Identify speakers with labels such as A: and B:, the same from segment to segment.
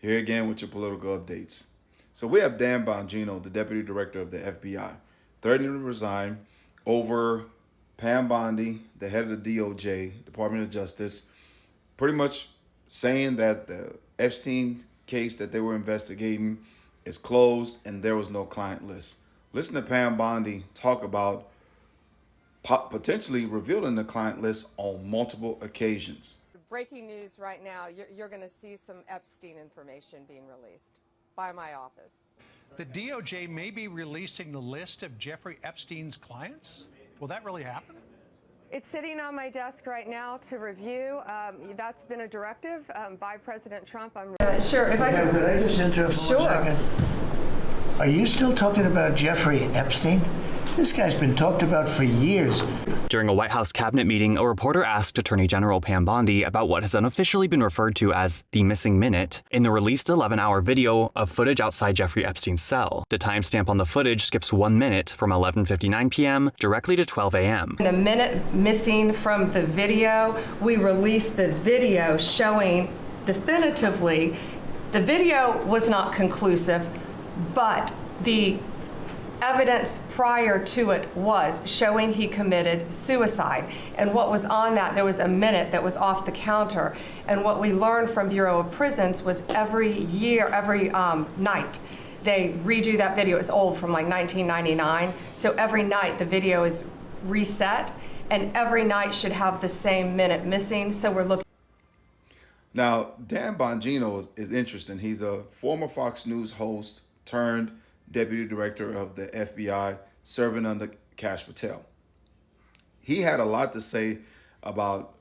A: Here again with your political updates. So we have Dan Bongino, the deputy director of the FBI, threatening to resign over Pam Bondi, the head of the DOJ, Department of Justice, pretty much saying that the Epstein case that they were investigating is closed and there was no client list. Listen to Pam Bondi talk about potentially revealing the client list on multiple occasions.
B: Breaking news right now, you're going to see some Epstein information being released by my office.
C: The DOJ may be releasing the list of Jeffrey Epstein's clients? Will that really happen?
B: It's sitting on my desk right now to review. That's been a directive by President Trump. Sure, if I
D: could. Could I just interrupt for 1 second? Are you still talking about Jeffrey Epstein? This guy's been talked about for years.
E: During a White House cabinet meeting, a reporter asked Attorney General Pam Bondi about what has unofficially been referred to as the missing minute in the released 11-hour video of footage outside Jeffrey Epstein's cell. The timestamp on the footage skips 1 minute from 11:59 p.m. directly to 12 a.m.
B: The minute missing from the video, we released the video showing definitively the video was not conclusive, but the evidence prior to it was showing he committed suicide. And what was on that, there was a minute that was off the counter. And what we learned from Bureau of Prisons was every night, they redo that video. It's old, from like 1999. So every night the video is reset, and every night should have the same minute missing. So we're looking.
A: Now, Dan Bongino is interesting. He's a former Fox News host turned deputy director of the FBI, serving under Kash Patel. He had a lot to say about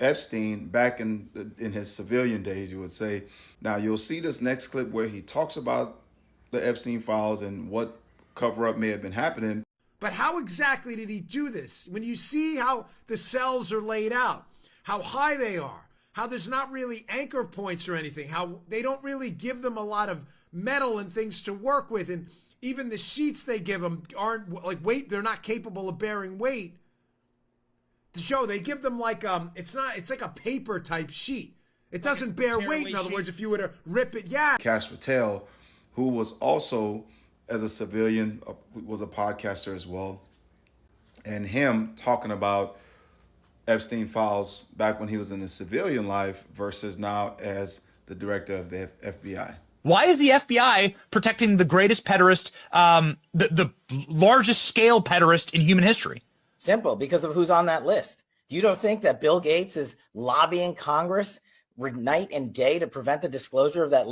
A: Epstein back in his civilian days, you would say. Now, you'll see this next clip where he talks about the Epstein files and what cover-up may have been happening.
F: But how exactly did he do this? When you see how the cells are laid out, how high they are, how there's not really anchor points or anything, how they don't really give them a lot of metal and things to work with, and even the sheets they give them aren't like weight. They're not capable of bearing weight. To show, they give them like it's like a paper type sheet. It doesn't bear weight. In other words, if you were to rip it, yeah.
A: Kash Patel, who was also as a civilian was a podcaster as well, and him talking about Epstein files back when he was in his civilian life versus now as the director of the FBI.
G: Why is the FBI protecting the greatest pederast, the largest scale pederast in human history?
H: Simple, because of who's on that list. You don't think that Bill Gates is lobbying Congress night and day to prevent the disclosure of that list?